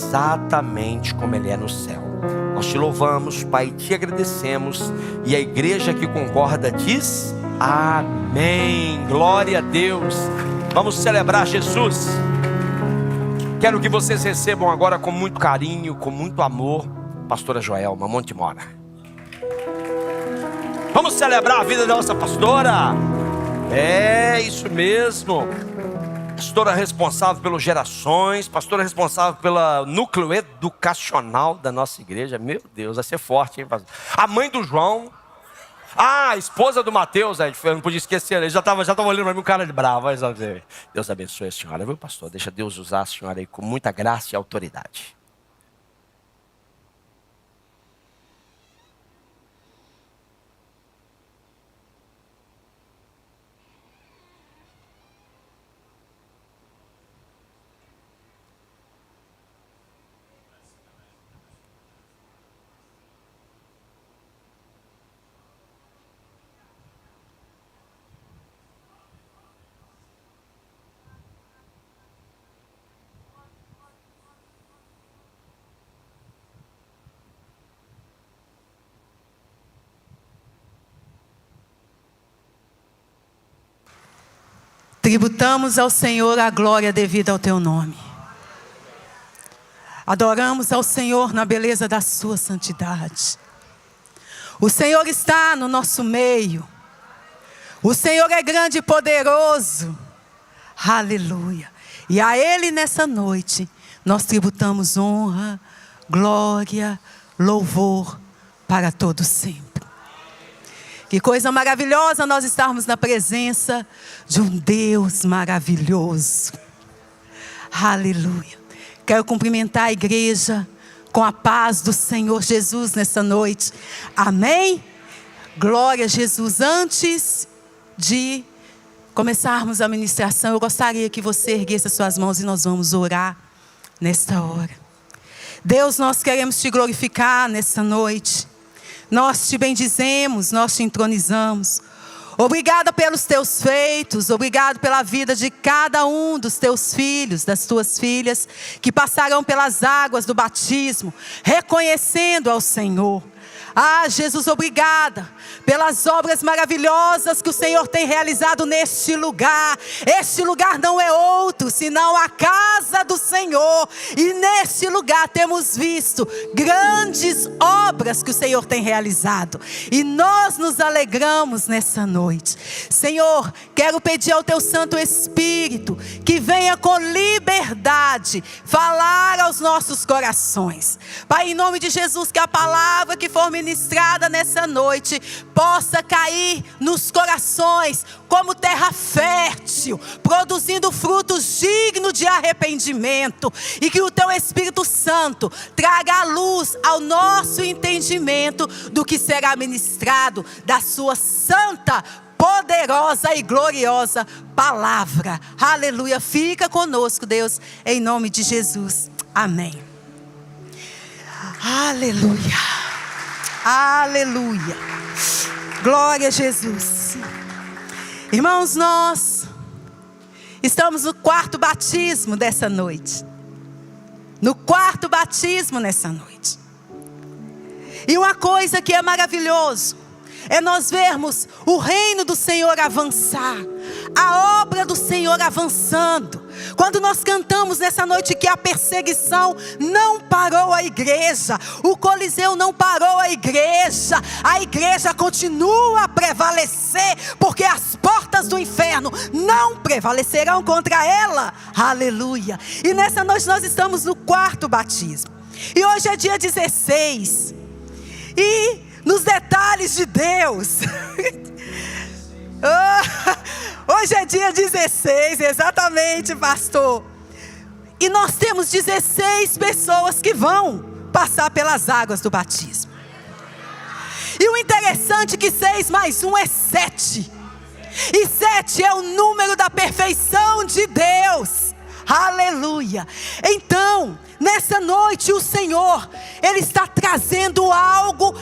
exatamente como Ele é no céu. Nós te louvamos, Pai, te agradecemos. E a igreja que concorda diz amém. Glória a Deus. Vamos celebrar Jesus. Quero que vocês recebam agora com muito carinho, com muito amor, pastora Joelma Montemora. Vamos celebrar a vida da nossa pastora. É isso mesmo. Pastora responsável pelas gerações, pastora responsável pelo núcleo educacional da nossa igreja. Meu Deus, vai ser forte, hein, pastor? A mãe do João. A esposa do Mateus, eu não podia esquecer, ele já estava olhando para mim, um cara de bravo. Deus abençoe a senhora, viu, pastor? Deixa Deus usar a senhora aí com muita graça e autoridade. Tributamos ao Senhor a glória devida ao teu nome. Adoramos ao Senhor na beleza da sua santidade. O Senhor está no nosso meio. O Senhor é grande e poderoso. Aleluia. E a Ele nessa noite nós tributamos honra, glória, louvor para todo sempre. Que coisa maravilhosa nós estarmos na presença de um Deus maravilhoso. Aleluia. Quero cumprimentar a igreja com a paz do Senhor Jesus nessa noite. Amém? Glória a Jesus. Antes de começarmos a ministração, eu gostaria que você erguesse as suas mãos e nós vamos orar nesta hora. Deus, nós queremos te glorificar nessa noite. Nós te bendizemos, nós te entronizamos. Obrigada pelos teus feitos, obrigado pela vida de cada um dos teus filhos, das tuas filhas, que passarão pelas águas do batismo, reconhecendo ao Senhor. Ah, Jesus, obrigada pelas obras maravilhosas que o Senhor tem realizado neste lugar. Este lugar não é outro, senão a casa do Senhor. E neste lugar temos visto grandes obras que o Senhor tem realizado. E nós nos alegramos nessa noite. Senhor, quero pedir ao teu Santo Espírito que venha com liberdade falar aos nossos corações. Pai, em nome de Jesus, que a palavra que for ministrada nessa noite possa cair nos corações como terra fértil, produzindo frutos dignos de arrependimento, e que o teu Espírito Santo traga a luz ao nosso entendimento do que será ministrado da sua santa, poderosa e gloriosa palavra. Aleluia. Fica conosco, Deus, em nome de Jesus. Amém. Aleluia. Aleluia. Glória a Jesus. Irmãos, nós estamos no quarto batismo dessa noite. No quarto batismo nessa noite. E uma coisa que é maravilhoso é nós vermos o reino do Senhor avançar, a obra do Senhor avançando. Quando nós cantamos nessa noite que a perseguição não parou a igreja, o Coliseu não parou a igreja continua a prevalecer, porque as portas do inferno não prevalecerão contra ela. Aleluia. E nessa noite nós estamos no quarto batismo. E hoje é dia 16. E nos detalhes de Deus. Hoje é dia 16, exatamente, pastor. E nós temos 16 pessoas que vão passar pelas águas do batismo. E o interessante é que 6 mais 1 é 7. E 7 é o número da perfeição de Deus. Aleluia. Então, nessa noite o Senhor, Ele está trazendo algo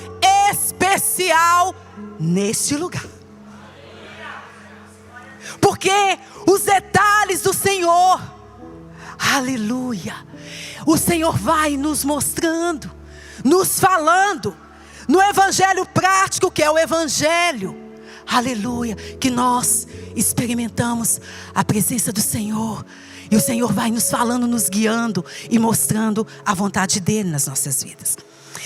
especial neste lugar. Porque os detalhes do Senhor, aleluia, o Senhor vai nos mostrando, nos falando, no evangelho prático que é o evangelho, aleluia, que nós experimentamos a presença do Senhor. E o Senhor vai nos falando, nos guiando e mostrando a vontade dEle nas nossas vidas.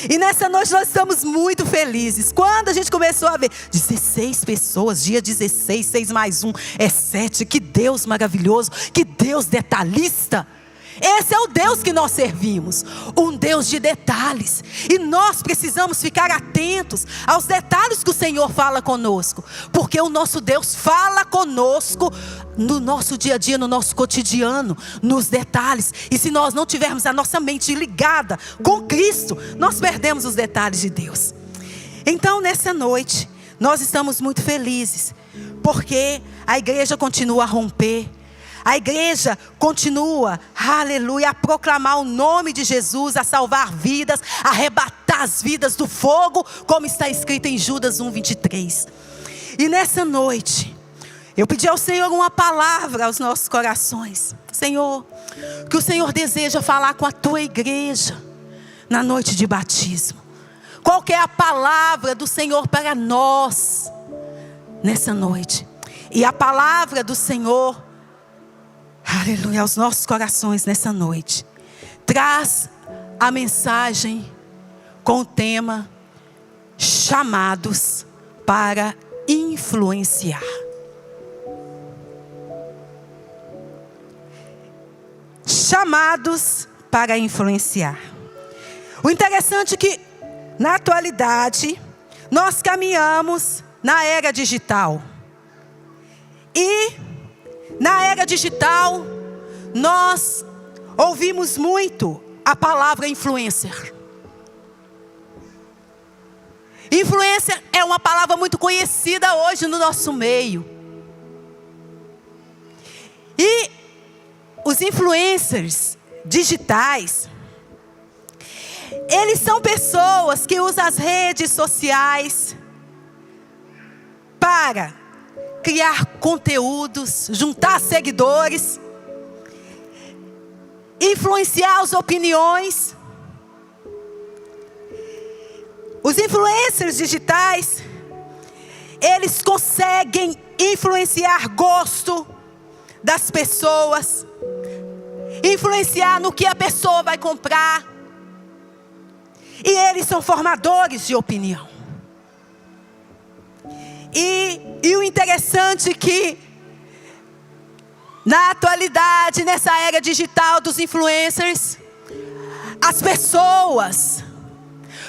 E nessa noite nós estamos muito felizes. Quando a gente começou a ver 16 pessoas, dia 16, 6 mais 1 é 7. Que Deus maravilhoso, que Deus detalhista. Esse é o Deus que nós servimos, um Deus de detalhes. E nós precisamos ficar atentos aos detalhes que o Senhor fala conosco, porque o nosso Deus fala conosco no nosso dia a dia, no nosso cotidiano, nos detalhes. E se nós não tivermos a nossa mente ligada com Cristo, nós perdemos os detalhes de Deus. Então nessa noite nós estamos muito felizes, porque a igreja continua a romper. A igreja continua, aleluia, a proclamar o nome de Jesus, a salvar vidas, a arrebatar as vidas do fogo, como está escrito em Judas 1:23. E nessa noite, eu pedi ao Senhor uma palavra aos nossos corações. Senhor, que o Senhor deseja falar com a tua igreja na noite de batismo. Qual que é a palavra do Senhor para nós nessa noite? E a palavra do Senhor, aleluia, aos nossos corações nessa noite, traz a mensagem com o tema: chamados para influenciar. Chamados para influenciar. O interessante é que na atualidade nós caminhamos na era digital. E na era digital, nós ouvimos muito a palavra influencer. Influencer é uma palavra muito conhecida hoje no nosso meio. E os influencers digitais, eles são pessoas que usam as redes sociais para criar conteúdos, juntar seguidores, influenciar as opiniões. Os influencers digitais, eles conseguem influenciar gosto das pessoas, influenciar no que a pessoa vai comprar. E eles são formadores de opinião. E o interessante é que na atualidade, nessa era digital dos influencers, as pessoas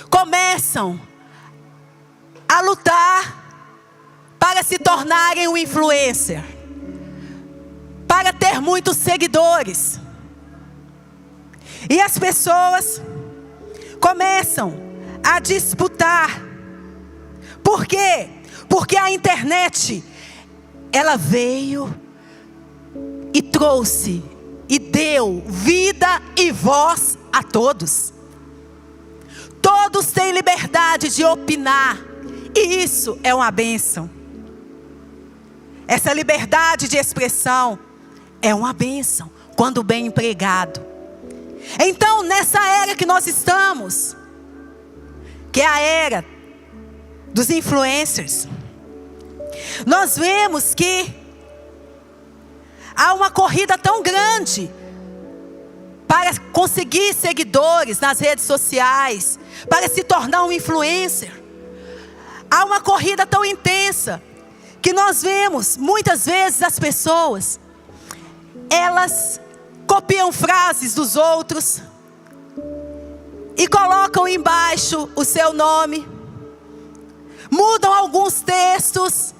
começam a lutar para se tornarem um influencer, para ter muitos seguidores. E as pessoas começam a disputar. Por quê? Porque a internet, ela veio e trouxe e deu vida e voz a todos. Todos têm liberdade de opinar, e isso é uma bênção. Essa liberdade de expressão é uma bênção quando bem empregado. Então, nessa era que nós estamos, que é a era dos influencers, nós vemos que há uma corrida tão grande para conseguir seguidores nas redes sociais, para se tornar um influencer. Há uma corrida tão intensa que nós vemos muitas vezes as pessoas, elas copiam frases dos outros e colocam embaixo o seu nome, mudam alguns textos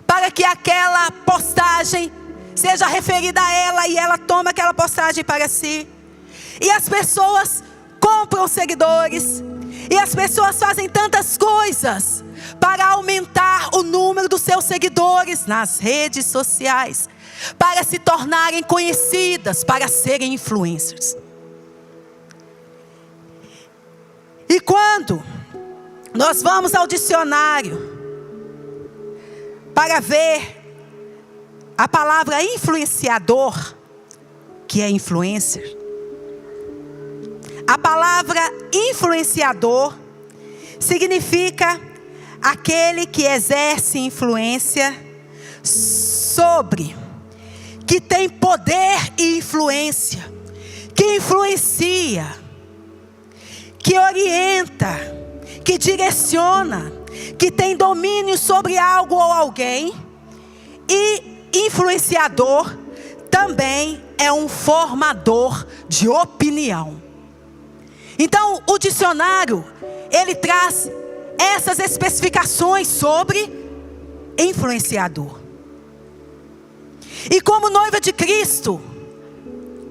para que aquela postagem seja referida a ela e ela toma aquela postagem para si. E as pessoas compram seguidores, e as pessoas fazem tantas coisas para aumentar o número dos seus seguidores nas redes sociais, para se tornarem conhecidas, para serem influencers. E quando nós vamos ao dicionário para ver a palavra influenciador, que é influencer, A palavra influenciador significa aquele que exerce influência sobre, que tem poder e influência, que influencia, que orienta, que direciona, que tem domínio sobre algo ou alguém. E influenciador também é um formador de opinião. Então, o dicionário, ele traz essas especificações sobre influenciador. E como noiva de Cristo,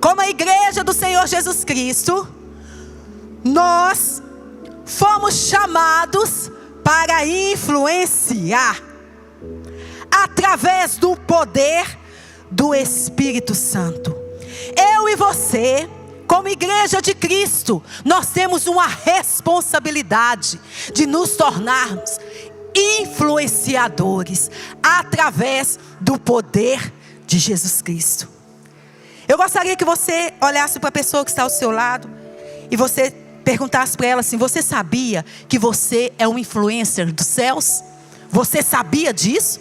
como a igreja do Senhor Jesus Cristo, nós fomos chamados para influenciar através do poder do Espírito Santo. Eu e você, como igreja de Cristo, nós temos uma responsabilidade de nos tornarmos influenciadores através do poder de Jesus Cristo. Eu gostaria que você olhasse para a pessoa que está ao seu lado e você perguntasse para ela assim: você sabia que você é um influencer dos céus? Você sabia disso?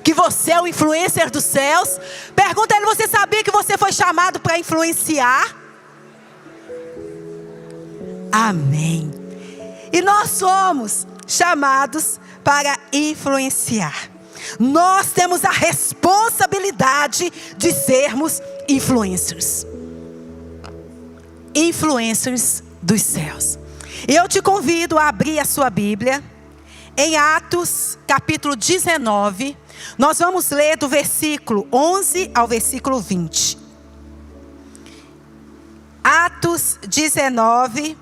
Que você é um influencer dos céus? Pergunta a ele: você sabia que você foi chamado para influenciar? Amém. E nós somos chamados para influenciar. Nós temos a responsabilidade de sermos influencers. Influencers dos céus. E eu te convido a abrir a sua Bíblia em Atos capítulo 19. Nós vamos ler do versículo 11 ao versículo 20. Atos 19,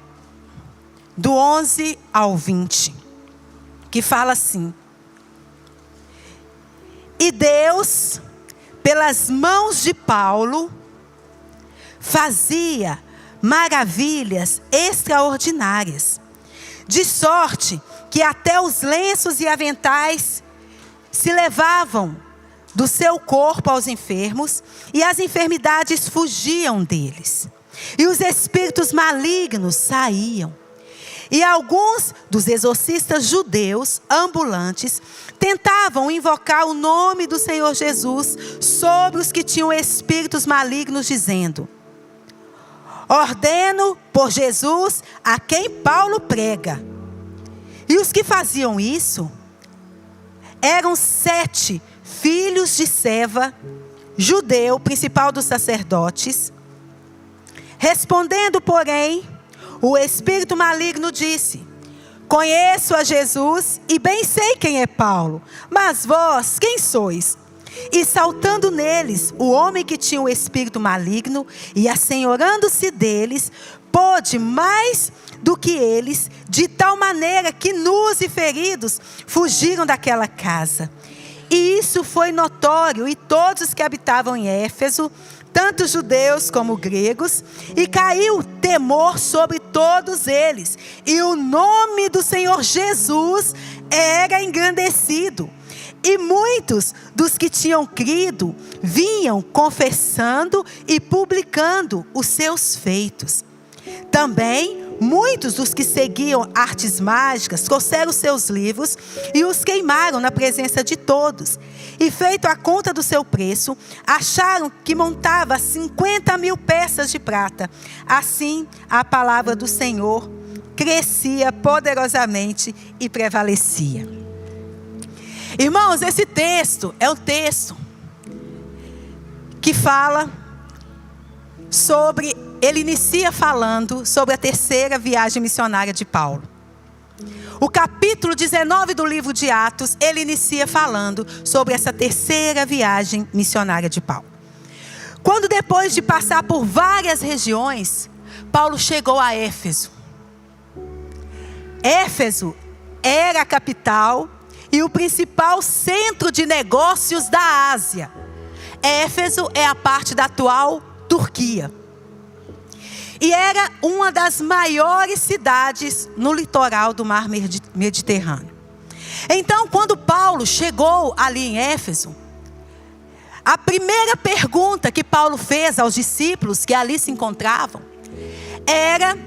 do 11 ao 20, que fala assim: e Deus, pelas mãos de Paulo, fazia maravilhas extraordinárias, de sorte que até os lenços e aventais se levavam do seu corpo aos enfermos, e as enfermidades fugiam deles, e os espíritos malignos saíam. E alguns dos exorcistas judeus ambulantes tentavam invocar o nome do Senhor Jesus sobre os que tinham espíritos malignos, dizendo: ordeno por Jesus a quem Paulo prega. E os que faziam isso eram 7 filhos de Seva, judeu, principal dos sacerdotes. Respondendo, porém, o espírito maligno disse: conheço a Jesus e bem sei quem é Paulo, mas vós quem sois? E saltando neles, o homem que tinha o espírito maligno, e assenhorando-se deles, pôde mais do que eles, de tal maneira que nus e feridos fugiram daquela casa. E isso foi notório, e todos os que habitavam em Éfeso, tanto judeus como gregos, e caiu temor sobre todos eles, e o nome do Senhor Jesus era engrandecido. E muitos dos que tinham crido vinham confessando e publicando os seus feitos. Também muitos dos que seguiam artes mágicas trouxeram seus livros e os queimaram na presença de todos. E feito a conta do seu preço, acharam que montava 50.000 peças de prata. Assim, a palavra do Senhor crescia poderosamente e prevalecia. Irmãos, esse texto é o texto que fala sobre, ele inicia falando sobre a terceira viagem missionária de Paulo. O capítulo 19 do livro de Atos, ele inicia falando sobre essa terceira viagem missionária de Paulo. Quando depois de passar por várias regiões, Paulo chegou a Éfeso. Éfeso era a capital e o principal centro de negócios da Ásia. Éfeso é a parte da atual Turquia. E era uma das maiores cidades no litoral do mar Mediterrâneo. Então, quando Paulo chegou ali em Éfeso, a primeira pergunta que Paulo fez aos discípulos que ali se encontravam era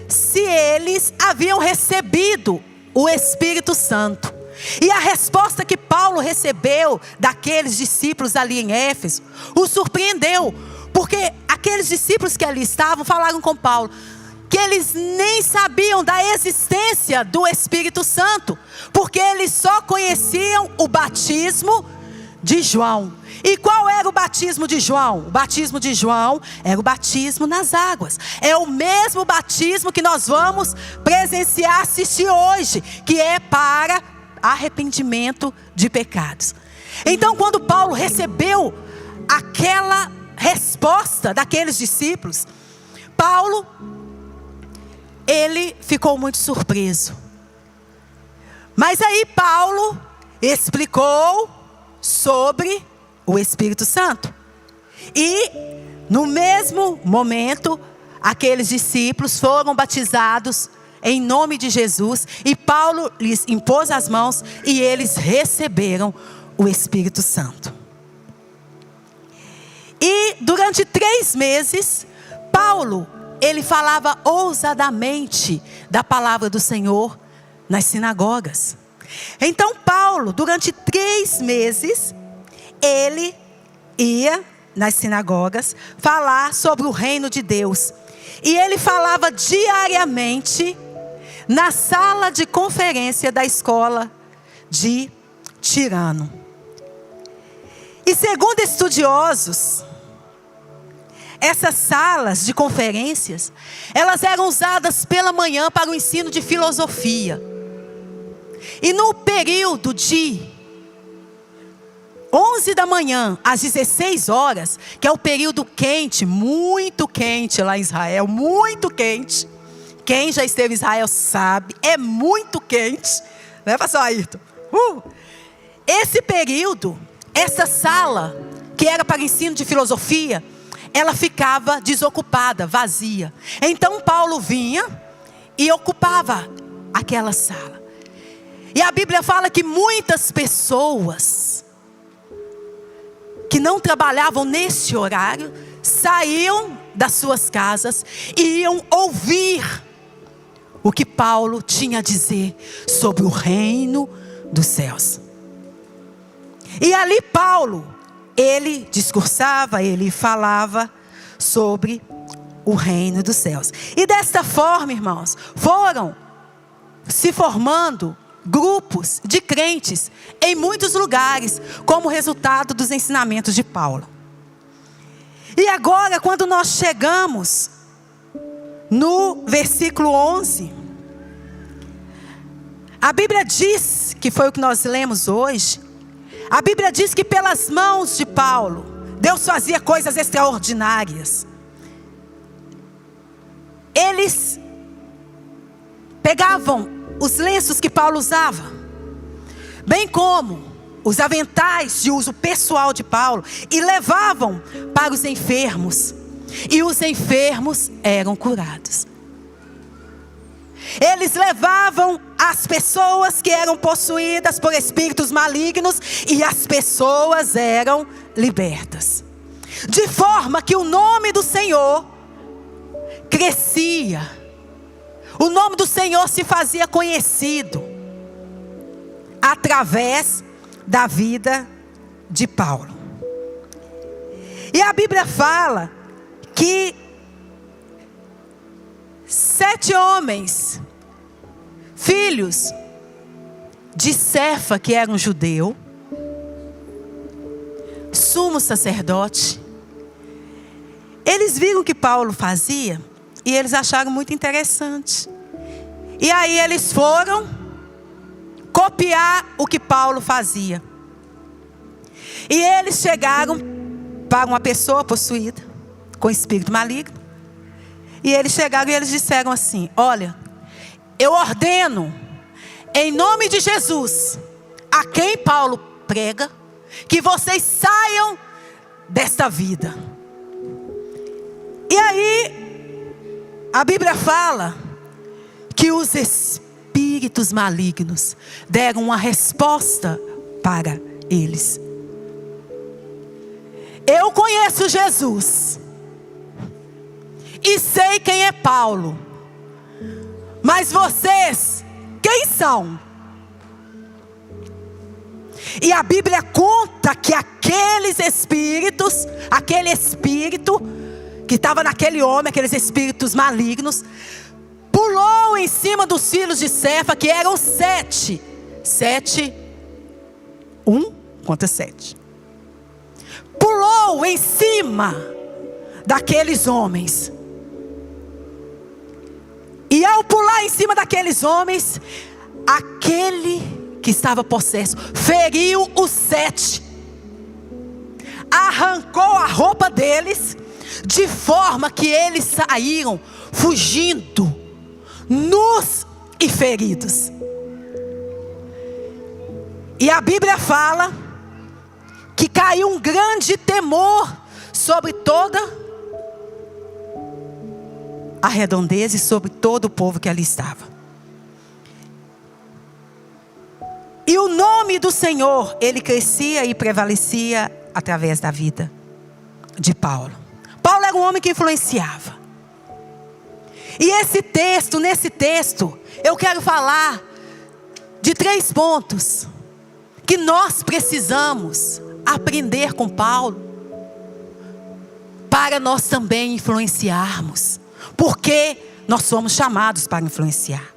se eles haviam recebido o Espírito Santo. E a resposta que Paulo recebeu daqueles discípulos ali em Éfeso o surpreendeu, porque aqueles discípulos que ali estavam falaram com Paulo que eles nem sabiam da existência do Espírito Santo, porque eles só conheciam o batismo de João. E qual era o batismo de João? O batismo de João era o batismo nas águas. É o mesmo batismo que nós vamos presenciar, assistir hoje, que é para arrependimento de pecados. Então, quando Paulo recebeu aquela resposta daqueles discípulos, Paulo, ele ficou muito surpreso. Mas aí Paulo explicou sobre o Espírito Santo. E no mesmo momento, aqueles discípulos foram batizados em nome de Jesus. E Paulo lhes impôs as mãos e eles receberam o Espírito Santo. E durante 3 meses, Paulo, ele falava ousadamente da palavra do Senhor nas sinagogas. Então Paulo, durante 3 meses, ele ia nas sinagogas falar sobre o reino de Deus. E ele falava diariamente na sala de conferência da escola de Tirano. E segundo estudiosos, essas salas de conferências, elas eram usadas pela manhã para o ensino de filosofia. E no período de 11 da manhã às 16 horas, que é o período quente, muito quente lá em Israel, muito quente. Quem já esteve em Israel sabe, é muito quente. Né, pastor Ayrton? Esse período, essa sala, que era para ensino de filosofia, ela ficava desocupada, vazia. Então Paulo vinha e ocupava aquela sala. E a Bíblia fala que muitas pessoas que não trabalhavam nesse horário saíam das suas casas e iam ouvir o que Paulo tinha a dizer sobre o reino dos céus. E ali Paulo, ele discursava, ele falava sobre o reino dos céus. E desta forma, irmãos, foram se formando grupos de crentes em muitos lugares, como resultado dos ensinamentos de Paulo. E agora, quando nós chegamos no versículo 11, a Bíblia diz, que foi o que nós lemos hoje, a Bíblia diz que pelas mãos de Paulo, Deus fazia coisas extraordinárias. Eles pegavam os lenços que Paulo usava, bem como os aventais de uso pessoal de Paulo, e levavam para os enfermos, e os enfermos eram curados. Eles levavam as pessoas que eram possuídas por espíritos malignos, e as pessoas eram libertas. De forma que o nome do Senhor crescia. O nome do Senhor se fazia conhecido através da vida de Paulo. E a Bíblia fala que 7 homens, filhos de Cefa, que era um judeu, sumo sacerdote, eles viram o que Paulo fazia e eles acharam muito interessante. E aí eles foram copiar o que Paulo fazia. E eles chegaram para uma pessoa possuída com espírito maligno. E eles chegaram e eles disseram assim: olha, eu ordeno em nome de Jesus, a quem Paulo prega, que vocês saiam desta vida. E aí a Bíblia fala que os espíritos malignos deram uma resposta para eles. Eu conheço Jesus e sei quem é Paulo, Mas vocês, quem são? E a Bíblia conta que aqueles espíritos, aquele espírito que estava naquele homem, aqueles espíritos malignos, pulou em cima dos filhos de Cefa, que eram 7. 1 contra 7. Pulou em cima daqueles homens. E ao pular em cima daqueles homens, aquele que estava possesso feriu os 7. Arrancou a roupa deles, de forma que eles saíram fugindo, nus e feridos. E a Bíblia fala que caiu um grande temor sobre toda a redondeza e sobre todo o povo que ali estava. E o nome do Senhor, ele crescia e prevalecia através da vida de Paulo. Paulo era um homem que influenciava. E nesse texto, eu quero falar de 3 pontos que nós precisamos aprender com Paulo, para nós também influenciarmos, porque nós somos chamados para influenciar.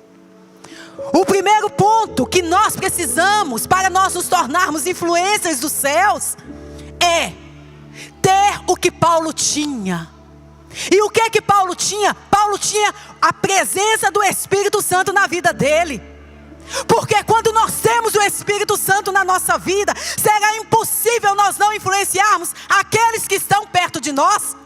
O primeiro ponto que nós precisamos para nós nos tornarmos influências dos céus é ter o que Paulo tinha. E o que é que Paulo tinha? Paulo tinha a presença do Espírito Santo na vida dele. Porque quando nós temos o Espírito Santo na nossa vida, será impossível nós não influenciarmos aqueles que estão perto de nós.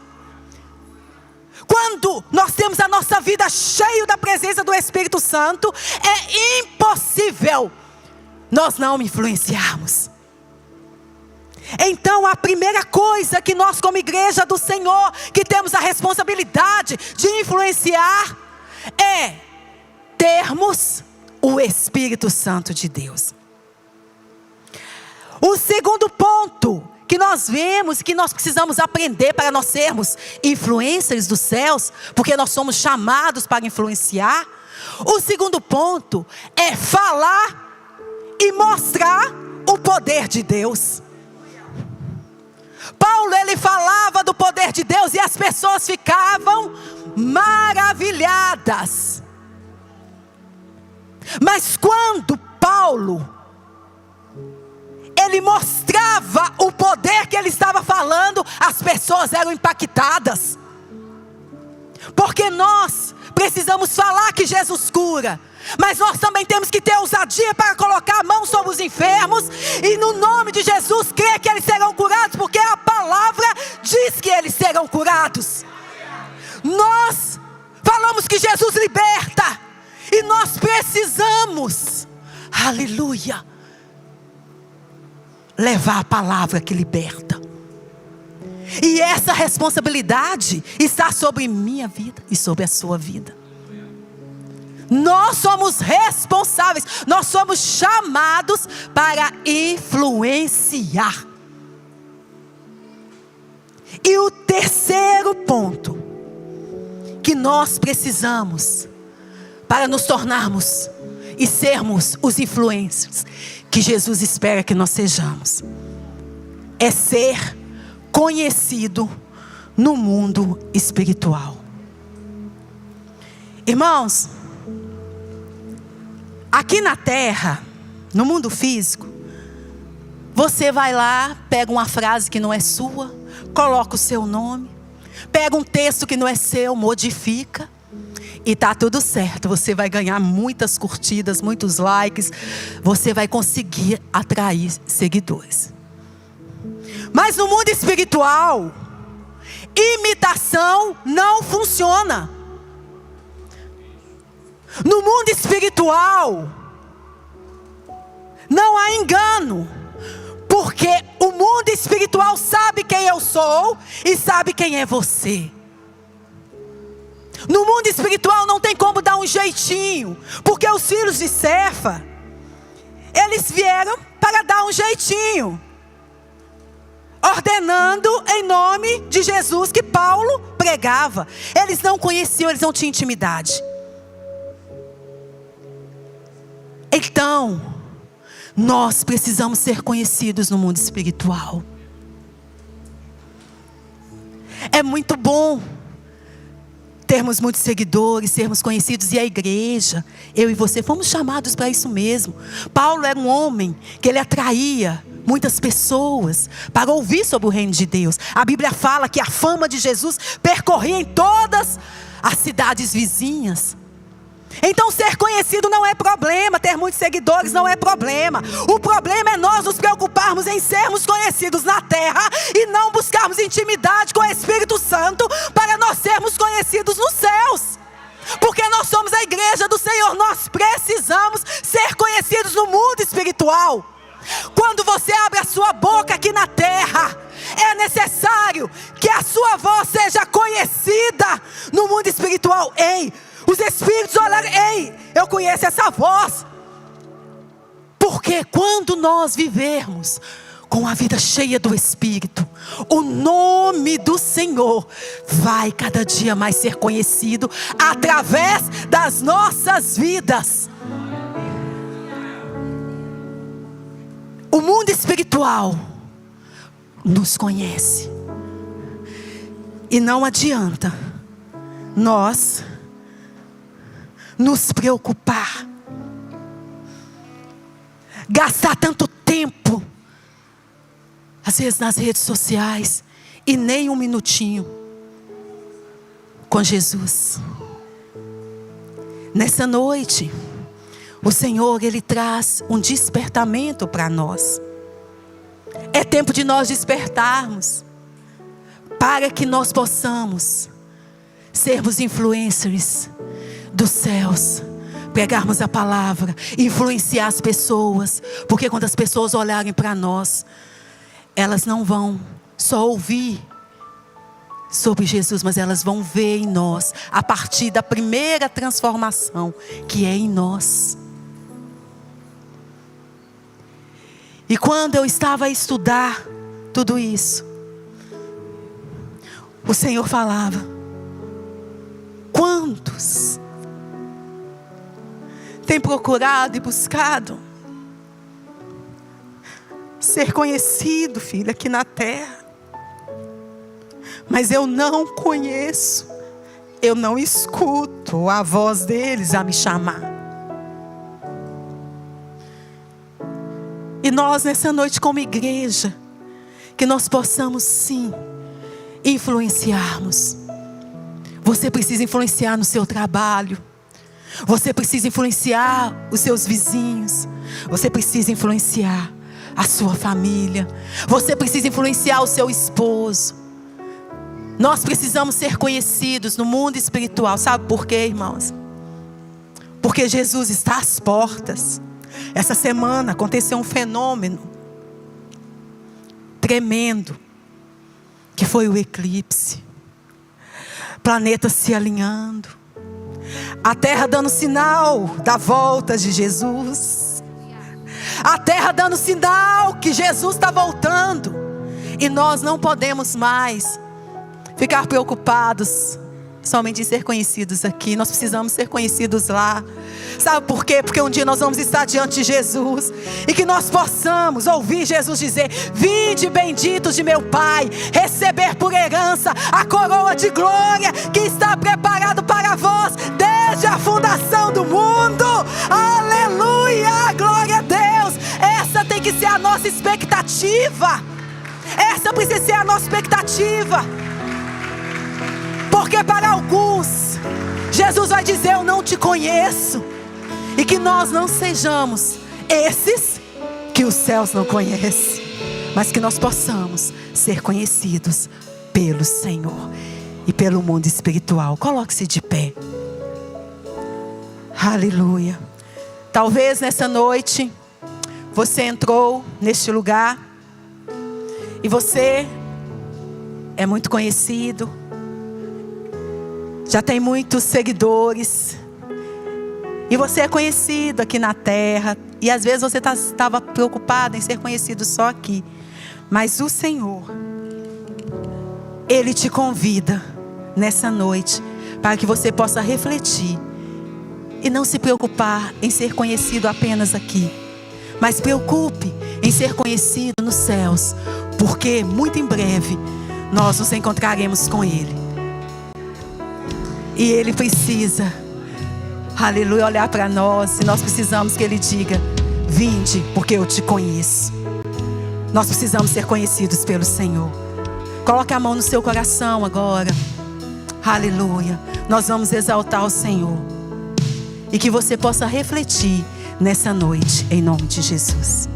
Quando nós temos a nossa vida cheia da presença do Espírito Santo, é impossível nós não influenciarmos. Então a primeira coisa que nós como igreja do Senhor, que temos a responsabilidade de influenciar, é termos o Espírito Santo de Deus. O segundo ponto que nós vemos, que nós precisamos aprender para nós sermos influencers dos céus, porque nós somos chamados para influenciar. O segundo ponto é falar e mostrar o poder de Deus. Paulo, ele falava do poder de Deus e as pessoas ficavam maravilhadas. Mas quando Paulo, ele mostrava o poder que ele estava falando, as pessoas eram impactadas. Porque nós precisamos falar que Jesus cura, mas nós também temos que ter ousadia para colocar a mão sobre os enfermos e no nome de Jesus crer que eles serão curados, porque a palavra diz que eles serão curados. Nós falamos que Jesus liberta e nós precisamos, aleluia, levar a palavra que liberta. E essa responsabilidade está sobre minha vida e sobre a sua vida. Nós somos responsáveis, nós somos chamados para influenciar. E o terceiro ponto que nós precisamos para nos tornarmos e sermos os influencers que Jesus espera que nós sejamos, é ser conhecido no mundo espiritual. Irmãos, aqui na terra, no mundo físico, você vai lá, pega uma frase que não é sua, coloca o seu nome, pega um texto que não é seu, modifica, e tá tudo certo. Você vai ganhar muitas curtidas, muitos likes, você vai conseguir atrair seguidores. Mas no mundo espiritual, imitação não funciona. No mundo espiritual, não há engano, porque o mundo espiritual sabe quem eu sou e sabe quem é você. No mundo espiritual não tem como dar um jeitinho, porque os filhos de Cefa, eles vieram para dar um jeitinho, ordenando em nome de Jesus que Paulo pregava. Eles não conheciam, eles não tinham intimidade. Então, nós precisamos ser conhecidos no mundo espiritual. É muito bom termos muitos seguidores, sermos conhecidos, e a igreja, eu e você, fomos chamados para isso mesmo. Paulo era um homem que ele atraía muitas pessoas para ouvir sobre o reino de Deus. A Bíblia fala que a fama de Jesus percorria em todas as cidades vizinhas. Então ser conhecido não é problema, ter muitos seguidores não é problema. O problema é nós nos preocuparmos em sermos conhecidos na terra e não buscarmos intimidade com o Espírito Santo para nós sermos conhecidos nos céus. Porque nós somos a igreja do Senhor, nós precisamos ser conhecidos no mundo espiritual. Quando você abre a sua boca aqui na terra, é necessário que a sua voz seja conhecida no mundo espiritual. Ei, os espíritos olharam, ei, eu conheço essa voz. Porque quando nós vivermos com a vida cheia do Espírito, o nome do Senhor vai cada dia mais ser conhecido através das nossas vidas. O mundo espiritual nos conhece. E não adianta nós nos preocupar, gastar tanto tempo, às vezes nas redes sociais, e nem um minutinho com Jesus. Nessa noite, o Senhor, Ele traz um despertamento para nós. É tempo de nós despertarmos, para que nós possamos sermos influencers dos céus, pregarmos a palavra, influenciar as pessoas. Porque quando as pessoas olharem para nós, elas não vão só ouvir sobre Jesus, mas elas vão ver em nós, a partir da primeira transformação que é em nós. E quando eu estava a estudar tudo isso, o Senhor falava: quantos tem procurado e buscado ser conhecido, filho, aqui na terra, mas eu não conheço, eu não escuto a voz deles a me chamar. E nós nessa noite como igreja, que nós possamos sim influenciarmos. Você precisa influenciar no seu trabalho. Você precisa influenciar os seus vizinhos. Você precisa influenciar a sua família. Você precisa influenciar o seu esposo. Nós precisamos ser conhecidos no mundo espiritual. Sabe por quê, irmãos? Porque Jesus está às portas. Essa semana aconteceu um fenômeno tremendo, que foi o eclipse. Planetas se alinhando, a terra dando sinal da volta de Jesus, a terra dando sinal que Jesus está voltando. E nós não podemos mais ficar preocupados somente em ser conhecidos aqui. Nós precisamos ser conhecidos lá. Sabe por quê? Porque um dia nós vamos estar diante de Jesus, e que nós possamos ouvir Jesus dizer: vinde benditos de meu Pai, receber por herança a coroa de glória que está preparado para vós desde a fundação do mundo. Aleluia, glória a Deus. Essa tem que ser a nossa expectativa. Essa precisa ser a nossa expectativa. Porque para alguns, Jesus vai dizer: eu não te conheço. E que nós não sejamos esses que os céus não conhecem, mas que nós possamos ser conhecidos pelo Senhor e pelo mundo espiritual. Coloque-se de pé. Aleluia. Talvez nessa noite você entrou neste lugar e você é muito conhecido, já tem muitos seguidores, e você é conhecido aqui na terra, e às vezes você estava preocupado em ser conhecido só aqui. Mas o Senhor, Ele te convida nessa noite para que você possa refletir E não se preocupar em ser conhecido apenas aqui, mas preocupe em ser conhecido nos céus, porque muito em breve nós nos encontraremos com Ele. E Ele precisa, aleluia, olhar para nós. E nós precisamos que Ele diga: vinde, porque eu te conheço. Nós precisamos ser conhecidos pelo Senhor. Coloque a mão no seu coração agora. Aleluia. Nós vamos exaltar o Senhor. E que você possa refletir nessa noite, em nome de Jesus.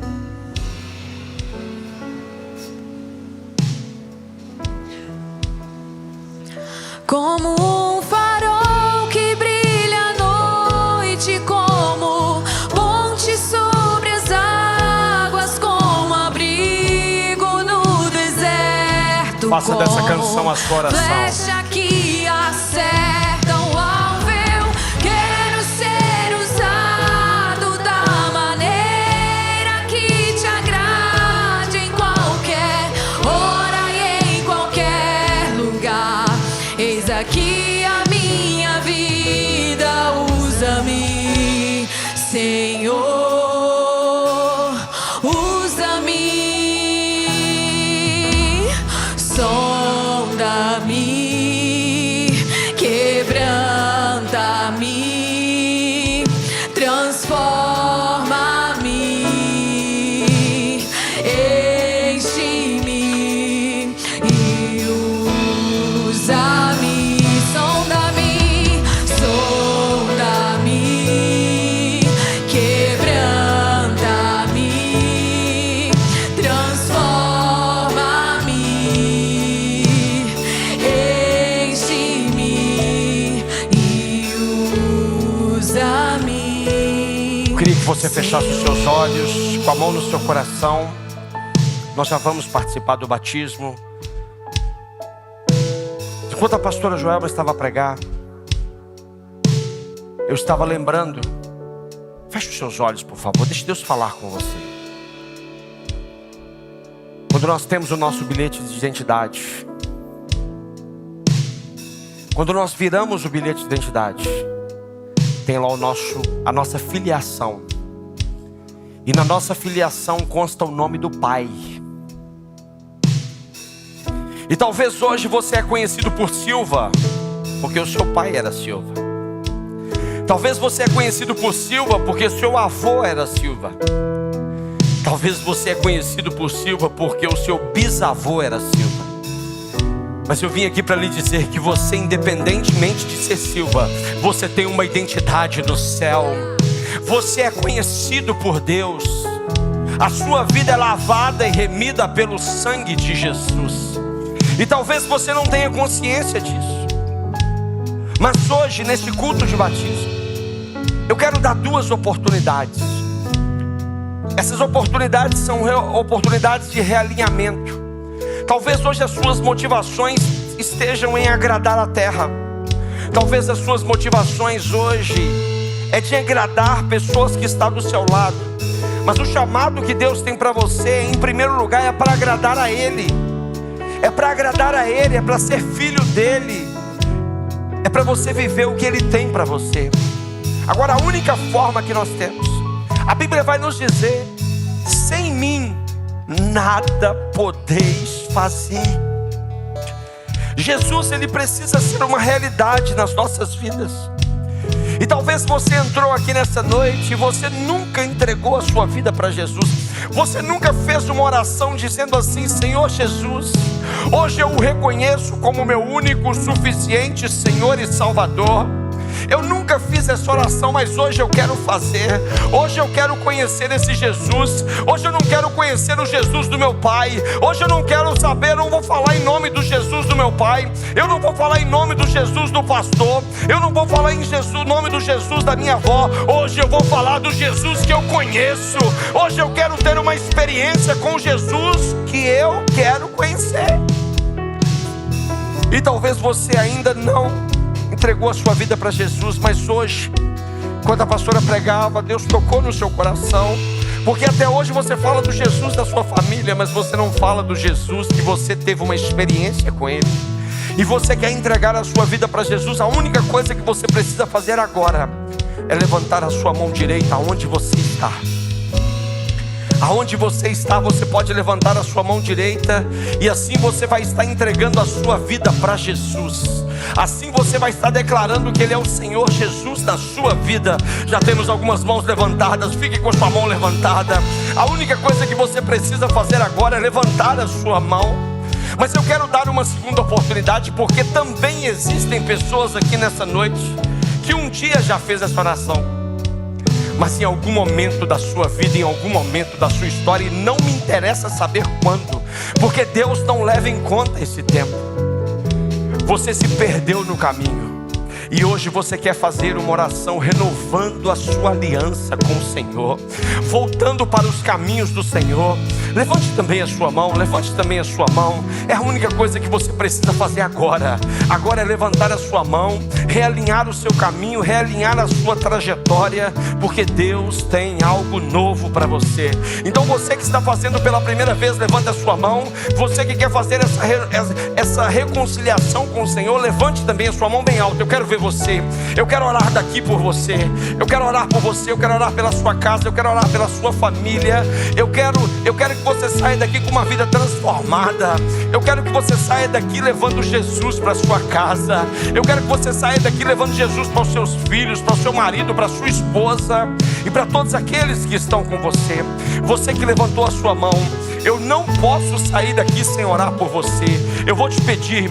Como um farol que brilha à noite, como ponte sobre as águas, como abrigo no deserto. Faça dessa canção a sua oração. Flecha que acerta o alvo, eu quero ser usado da maneira que te agrade, em qualquer hora e em qualquer lugar. Eis aqui a minha vida, usa-me, Senhor, usa-me, sonda-me, quebranta-me, transforma-me, enche-me e usa-me, sonda-me, sonda-me, quebranta-me, transforma-me, enche-me e usa-me. Eu queria que você fechasse os seus olhos, com a mão no seu coração. Nós já vamos participar do batismo. Enquanto a pastora Joelma estava a pregar, eu estava lembrando. Feche os seus olhos, por favor. Deixe Deus falar com você. Quando nós temos o nosso bilhete de identidade, quando nós viramos o bilhete de identidade, tem lá a nossa filiação. E na nossa filiação consta o nome do Pai. E talvez hoje você é conhecido por Silva, porque o seu pai era Silva. Talvez você é conhecido por Silva porque o seu avô era Silva. Talvez você é conhecido por Silva porque o seu bisavô era Silva. Mas eu vim aqui para lhe dizer que você, independentemente de ser Silva, você tem uma identidade no céu. Você é conhecido por Deus. A sua vida é lavada e remida pelo sangue de Jesus. E talvez você não tenha consciência disso. Mas hoje, nesse culto de batismo, eu quero dar duas oportunidades. Essas oportunidades são oportunidades de realinhamento. Talvez hoje as suas motivações estejam em agradar a terra. Talvez as suas motivações hoje é de agradar pessoas que estão do seu lado. Mas o chamado que Deus tem para você, em primeiro lugar, é para agradar a Ele. É para agradar a Ele, é para ser filho dEle. É para você viver o que Ele tem para você. Agora, a única forma que nós temos, a Bíblia vai nos dizer: sem mim nada podeis fazer. Jesus, Ele precisa ser uma realidade nas nossas vidas. E talvez você entrou aqui nessa noite e você nunca entregou a sua vida para Jesus. Você nunca fez uma oração dizendo assim: Senhor Jesus, hoje eu o reconheço como meu único, suficiente Senhor e Salvador. Eu nunca fiz essa oração, mas hoje eu quero fazer. Hoje eu quero conhecer esse Jesus. Hoje eu não quero conhecer o Jesus do meu pai. Hoje eu não quero saber, eu não vou falar em nome do Jesus do meu pai. Eu não vou falar em nome do Jesus do pastor. Eu não vou falar em nome do Jesus da minha avó. Hoje eu vou falar do Jesus que eu conheço. Hoje eu quero ter uma experiência com Jesus que eu quero conhecer. E talvez você ainda não entregou a sua vida para Jesus, mas hoje, quando a pastora pregava, Deus tocou no seu coração, porque até hoje você fala do Jesus da sua família, mas você não fala do Jesus que você teve uma experiência com Ele. E você quer entregar a sua vida para Jesus. A única coisa que você precisa fazer agora é levantar a sua mão direita aonde você está. Aonde você está, você pode levantar a sua mão direita, e assim você vai estar entregando a sua vida para Jesus. Assim você vai estar declarando que Ele é o Senhor Jesus na sua vida. Já temos algumas mãos levantadas, fique com a sua mão levantada. A única coisa que você precisa fazer agora é levantar a sua mão. Mas eu quero dar uma segunda oportunidade, porque também existem pessoas aqui nessa noite que um dia já fez essa oração, mas em algum momento da sua vida, em algum momento da sua história, e não me interessa saber quando, porque Deus não leva em conta esse tempo, você se perdeu no caminho, e hoje você quer fazer uma oração renovando a sua aliança com o Senhor, voltando para os caminhos do Senhor. Levante também a sua mão, levante também a sua mão. É a única coisa que você precisa fazer agora. Agora é levantar a sua mão, realinhar o seu caminho, realinhar a sua trajetória, porque Deus tem algo novo para você. Então você que está fazendo pela primeira vez, levante a sua mão. Você que quer fazer essa reconciliação com o Senhor, levante também a sua mão bem alta. Eu quero ver você. Eu quero orar daqui por você. Eu quero orar por você. Eu quero orar pela sua casa. Eu quero orar pela sua família. Eu quero que você saia daqui com uma vida transformada. Eu quero que você saia daqui levando Jesus para sua casa. Eu quero que você saia daqui levando Jesus para os seus filhos, para o seu marido, para a sua esposa e para todos aqueles que estão com você. Você que levantou a sua mão, eu não posso sair daqui sem orar por você. Eu vou te pedir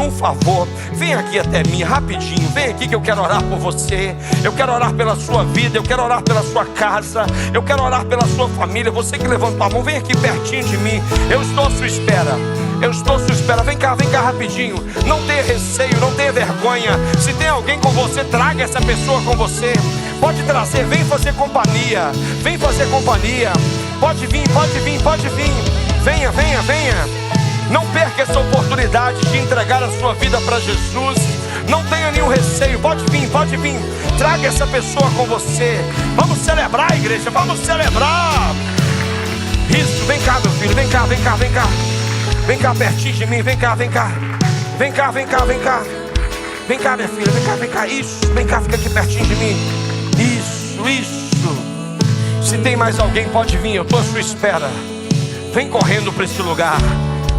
um favor. Vem aqui até mim rapidinho. Vem aqui que eu quero orar por você. Eu quero orar pela sua vida. Eu quero orar pela sua casa. Eu quero orar pela sua família. Você que levantou a mão, vem aqui pertinho de mim. Eu estou à sua espera. Eu estou à sua espera. Vem cá rapidinho. Não tenha receio, não tenha vergonha. Se tem alguém com você, traga essa pessoa com você. Pode trazer, vem fazer companhia. Vem fazer companhia. Pode vir. Venha. Não perca essa oportunidade de entregar a sua vida para Jesus. Não tenha nenhum receio. Pode vir. Traga essa pessoa com você. Vamos celebrar, igreja. Vamos celebrar. Isso, vem cá, meu filho. Vem cá. Vem cá pertinho de mim. Vem cá. Vem cá, minha filha. Vem cá. Isso, vem cá, fica aqui pertinho de mim. Isso. Se tem mais alguém, pode vir, eu estou à sua espera. Vem correndo para esse lugar.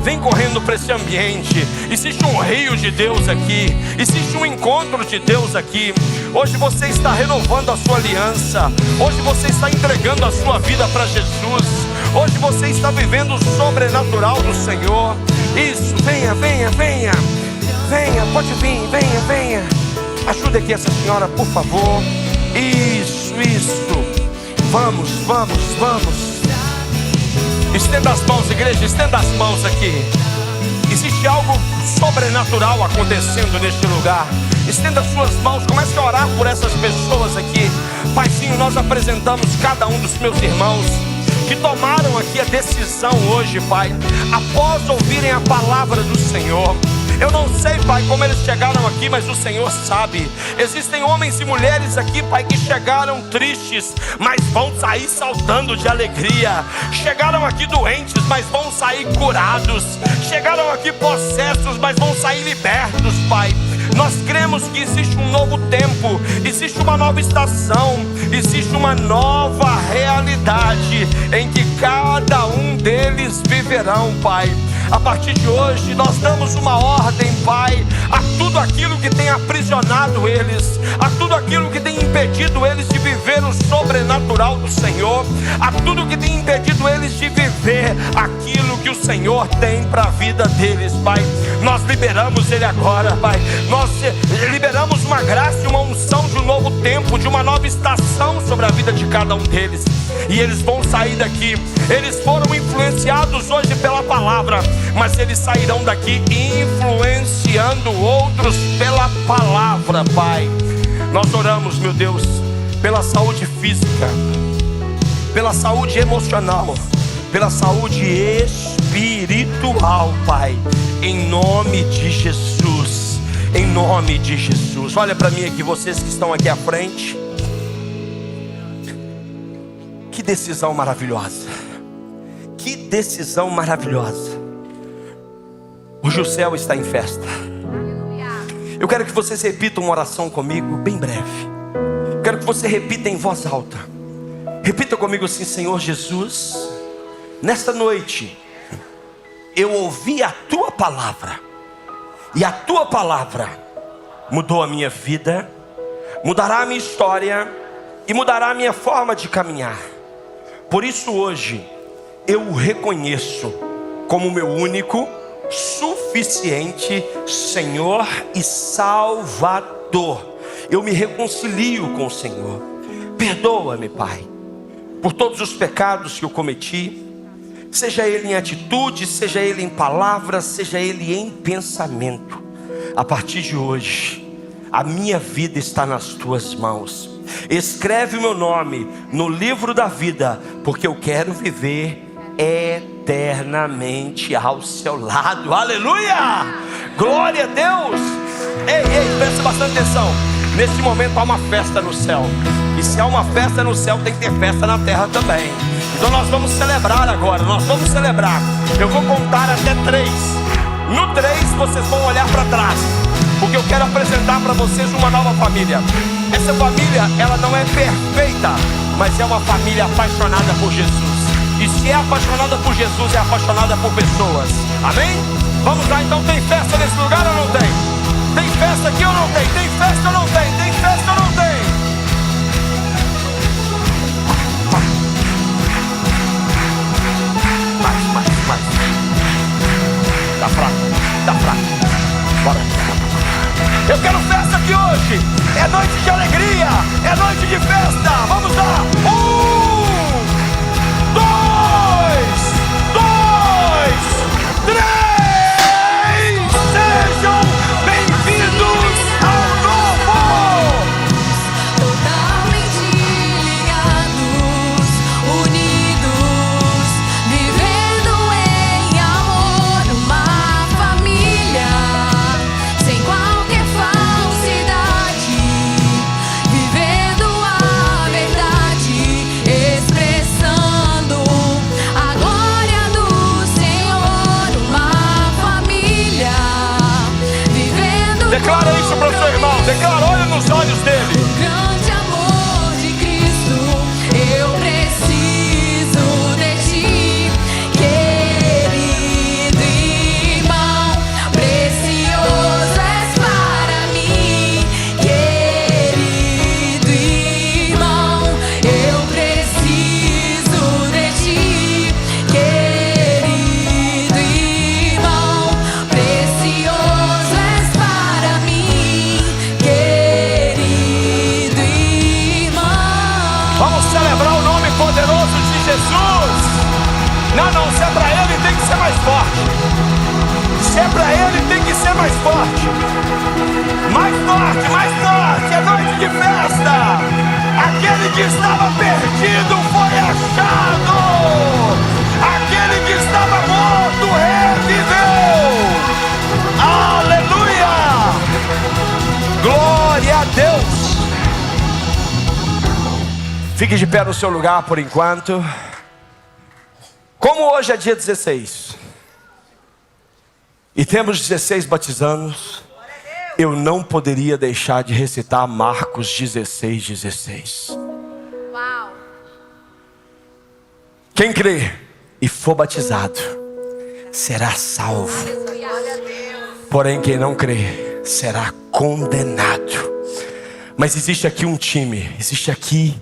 Vem correndo para esse ambiente. Existe um rio de Deus aqui. Existe um encontro de Deus aqui. Hoje você está renovando a sua aliança. Hoje você está entregando a sua vida para Jesus. Hoje você está vivendo o sobrenatural do Senhor. Isso, venha. Pode vir, venha. Ajude aqui essa senhora, por favor. Isso. Vamos. Estenda as mãos, igreja, estenda as mãos aqui. Existe algo sobrenatural acontecendo neste lugar. Estenda as suas mãos, comece a orar por essas pessoas aqui. Paizinho, nós apresentamos cada um dos meus irmãos que tomaram aqui a decisão hoje, Pai, após ouvirem a palavra do Senhor. Eu não sei, Pai, como eles chegaram aqui, mas o Senhor sabe. Existem homens e mulheres aqui, Pai, que chegaram tristes, mas vão sair saltando de alegria. Chegaram aqui doentes, mas vão sair curados. Chegaram aqui possessos, mas vão sair libertos, Pai. Nós cremos que existe um novo tempo, existe uma nova estação, existe uma nova realidade em que cada um deles viverão, Pai. A partir de hoje nós damos uma ordem, Pai, a tudo aquilo que tem aprisionado eles, a tudo aquilo que tem impedido eles de viver o sobrenatural do Senhor, a tudo que tem impedido eles de viver aquilo que o Senhor tem para a vida deles, Pai. Nós liberamos ele agora, Pai. Nós liberamos uma graça e uma unção de um novo tempo, de uma nova estação sobre a vida de cada um deles. E eles vão sair daqui. Eles foram influenciados hoje pela palavra, mas eles sairão daqui influenciando outros pela palavra, Pai. Nós oramos, meu Deus, pela saúde física, pela saúde emocional, pela saúde espiritual, Pai, em nome de Jesus. Em nome de Jesus. Olha para mim aqui, vocês que estão aqui à frente. Que decisão maravilhosa. Que decisão maravilhosa. Hoje o céu está em festa. Eu quero que vocês repitam uma oração comigo, bem breve. quero que você repita em voz alta. Repita comigo assim: Senhor Jesus, nesta noite eu ouvi a tua palavra, e a tua palavra mudou a minha vida, mudará a minha história e mudará a minha forma de caminhar. Por isso hoje eu o reconheço como meu único, suficiente Senhor e Salvador. Eu me reconcilio com o Senhor. Perdoa-me, Pai, por todos os pecados que eu cometi, seja ele em atitude, seja ele em palavras, seja ele em pensamento. A partir de hoje, a minha vida está nas tuas mãos. Escreve o meu nome no livro da vida, porque eu quero viver eternamente ao seu lado. Aleluia! Glória a Deus! Ei, presta bastante atenção. Nesse momento há uma festa no céu. E se há uma festa no céu, tem que ter festa na terra também. Então nós vamos celebrar agora. Nós vamos celebrar. Eu vou contar até 3. No 3 vocês vão olhar para trás, porque eu quero apresentar para vocês uma nova família. Essa família, ela não é perfeita, mas é uma família apaixonada por Jesus. E se é apaixonada por Jesus, é apaixonada por pessoas. Amém? Vamos lá então. Tem festa nesse lugar ou não tem? Tem festa aqui ou não tem? Tem festa ou não tem? Tem festa ou não tem? Mais. Tá fraco. Bora. Eu quero festa aqui hoje. É noite de alegria. É noite de festa. Vamos lá. 1, 2, 3. Sejam bem-vindos ao novo. Totalmente ligados, unidos, vivendo em amor, uma família, sem qualquer falsidade, vivendo a verdade, expressando a glória do Senhor, uma família, vivendo. Declara isso para o seu irmão. Declara, olha nos olhos dele. Grande amor de Cristo, eu preciso de ti, querido irmão, precioso és para mim, querido irmão, eu preciso de ti, querido irmão, precioso és para mim, querido irmão. Vamos celebrar o nome poderoso de Jesus. Não, se é pra ele, tem que ser mais forte. Se é pra ele, tem que ser mais forte. Mais forte. É noite de festa. Aquele que estava perdido foi achado. Aquele que estava morto reviveu. Aleluia! Glória a Deus! Fique de pé no seu lugar por enquanto. Como hoje é dia 16 e temos 16 batizandos, eu não poderia deixar de recitar Marcos 16:16. Uau! Quem crê e for batizado será salvo, porém quem não crê será condenado. Mas existe aqui um time, existe aqui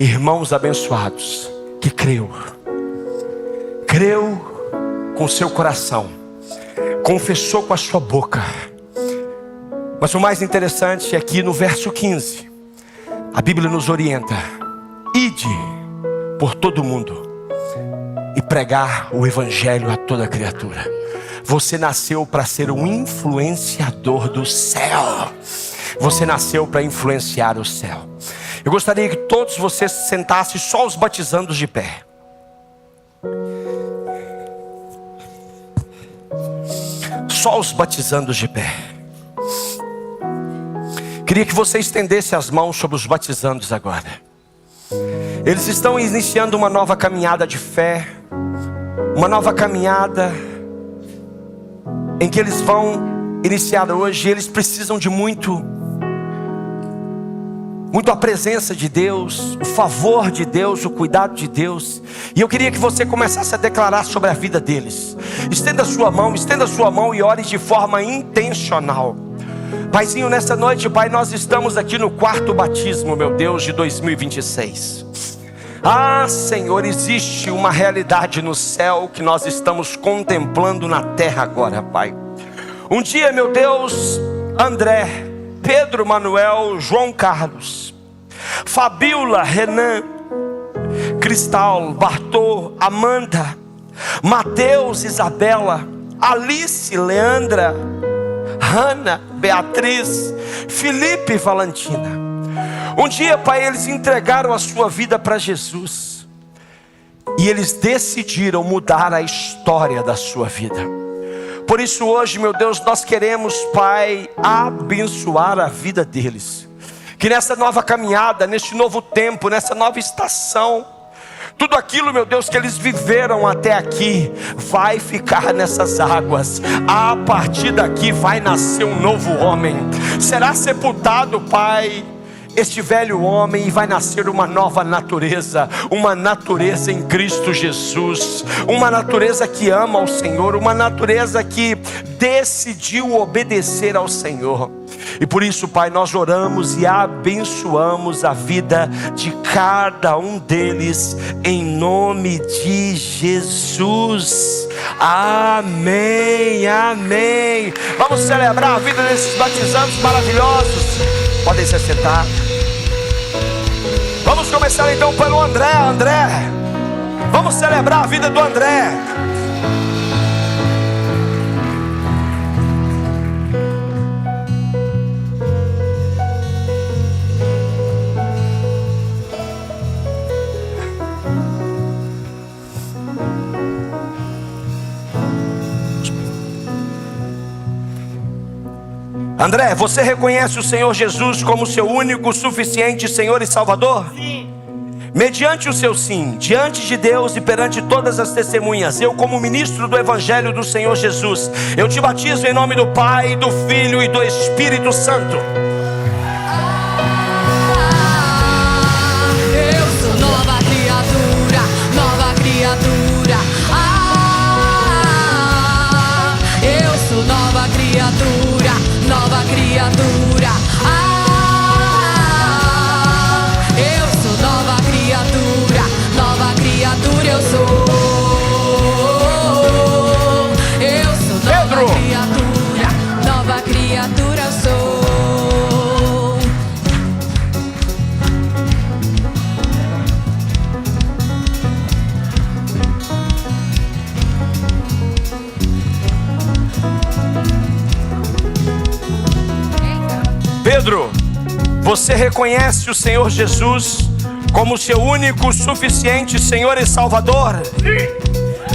irmãos abençoados que creu com seu coração, confessou com a sua boca. Mas o mais interessante é que no verso 15 a Bíblia nos orienta: ide por todo mundo e pregar o evangelho a toda criatura. Você nasceu para ser um influenciador do céu. Você nasceu para influenciar o céu. Eu gostaria que todos vocês sentassem, só os batizandos de pé. Só os batizandos de pé. Queria que você estendesse as mãos sobre os batizandos agora. Eles estão iniciando uma nova caminhada de fé, uma nova caminhada em que eles vão iniciar hoje. Eles precisam de muito muito a presença de Deus, o favor de Deus, o cuidado de Deus. E eu queria que você começasse a declarar sobre a vida deles. Estenda sua mão e ore de forma intencional. Paizinho, nessa noite, Pai, nós estamos aqui no 4º batismo, meu Deus, de 2026. Ah, Senhor, existe uma realidade no céu que nós estamos contemplando na terra agora, Pai. Um dia, meu Deus, André, Pedro, Manuel, João Carlos, Fabiola, Renan, Cristal, Bartô, Amanda, Mateus, Isabela, Alice, Leandra, Hanna, Beatriz, Felipe e Valentina. Um dia, Pai, eles entregaram a sua vida para Jesus. E eles decidiram mudar a história da sua vida. Por isso hoje, meu Deus, nós queremos, Pai, abençoar a vida deles. Que nessa nova caminhada, neste novo tempo, nessa nova estação, tudo aquilo, meu Deus, que eles viveram até aqui, vai ficar nessas águas. A partir daqui vai nascer um novo homem. Será sepultado, Pai, este velho homem, e vai nascer uma nova natureza. Uma natureza em Cristo Jesus. Uma natureza que ama ao Senhor. Uma natureza que decidiu obedecer ao Senhor. E por isso, Pai, nós oramos e abençoamos a vida de cada um deles, em nome de Jesus. Amém, amém. Vamos celebrar a vida desses batizados maravilhosos. Podem se sentar. Vamos começar então pelo André. Vamos celebrar a vida do André. André, você reconhece o Senhor Jesus como seu único, suficiente Senhor e Salvador? Sim. Mediante o seu sim, diante de Deus e perante todas as testemunhas, eu, como ministro do Evangelho do Senhor Jesus, eu te batizo em nome do Pai, do Filho e do Espírito Santo. Eu sou nova criatura, nova criatura. Eu sou nova criatura, nova criatura. Eu sou nova criatura, nova criatura. Eu sou nova criatura, nova criatura. Eu sou. Pedro, você reconhece o Senhor Jesus como seu único, suficiente Senhor e Salvador? Sim.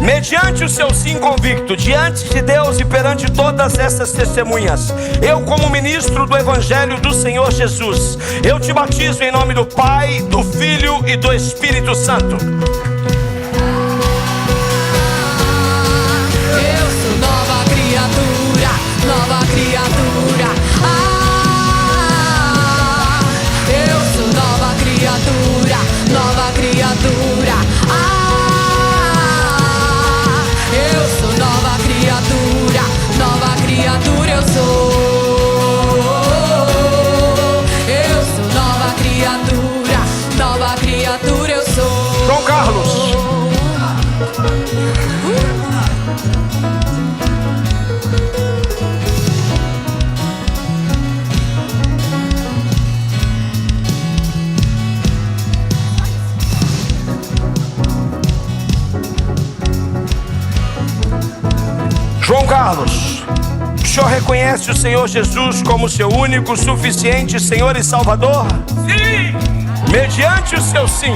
Mediante o seu sim convicto, diante de Deus e perante todas essas testemunhas, eu, como ministro do Evangelho do Senhor Jesus, eu te batizo em nome do Pai, do Filho e do Espírito Santo. Eu sou nova criatura, nova criatura. Eu sou nova criatura, nova criatura. Eu sou nova criatura, nova criatura. Eu sou nova criatura, nova criatura. Eu sou. João Carlos. João Carlos, o senhor reconhece o Senhor Jesus como seu único, suficiente Senhor e Salvador? Sim! Mediante o seu sim,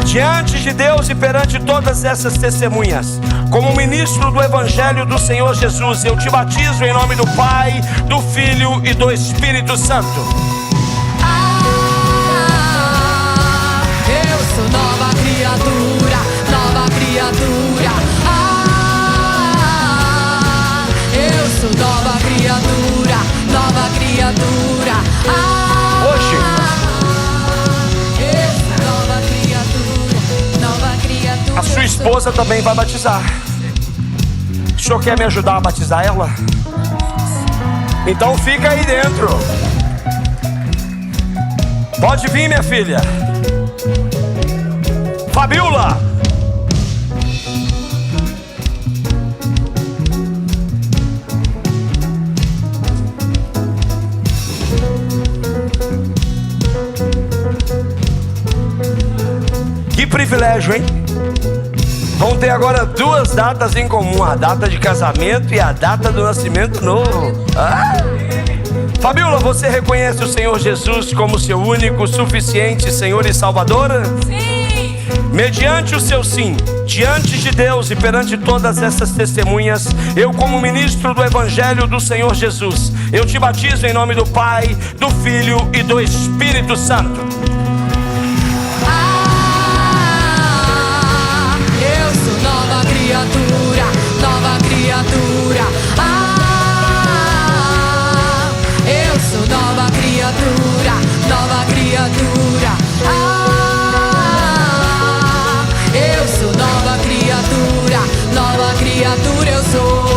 diante de Deus e perante todas essas testemunhas, como ministro do Evangelho do Senhor Jesus, eu te batizo em nome do Pai, do Filho e do Espírito Santo. Eu sou nova criatura, nova criatura. Eu sou nova criatura, nova criatura. Hoje esposa também vai batizar. O senhor quer me ajudar a batizar ela? Então fica aí dentro. Pode vir, minha filha. Fabiola. Que privilégio, hein? Vão ter agora duas datas em comum: a data de casamento e a data do nascimento novo. Fabiola, você reconhece o Senhor Jesus como seu único, suficiente Senhor e Salvador? Sim. Mediante o seu sim, diante de Deus e perante todas essas testemunhas, eu, como ministro do Evangelho do Senhor Jesus, eu te batizo em nome do Pai, do Filho e do Espírito Santo. Eu sou nova criatura, nova criatura. Eu sou nova criatura, nova criatura. Eu sou nova criatura, nova criatura. Eu sou.